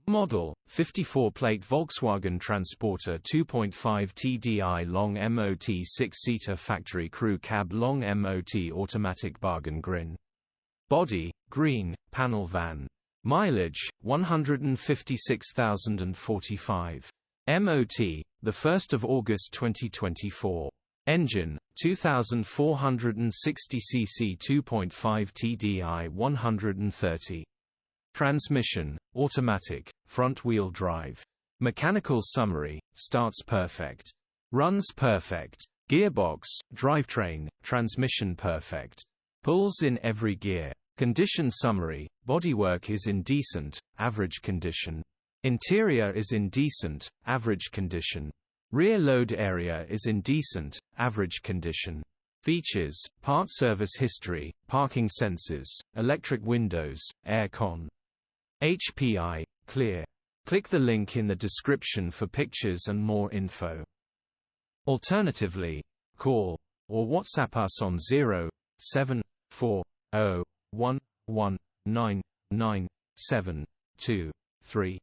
Model, 54-plate Volkswagen Transporter 2.5 TDI long MOT 6-seater factory crew cab long MOT automatic bargain grin. Body, green, panel van. Mileage, 156,045. MOT, 1 August 2024. Engine, 2460 cc 2.5 TDI 130. Transmission, automatic, front-wheel drive. Mechanical summary, starts perfect. Runs perfect. Gearbox, drivetrain, transmission perfect. Pulls in every gear. Condition summary, bodywork is in decent, average condition. Interior is in decent, average condition. Rear load area is in decent, average condition. Features, part service history, parking sensors, electric windows, air con. HPI, clear. Click the link in the description for pictures and more info. Alternatively, call or WhatsApp us on 07401199723.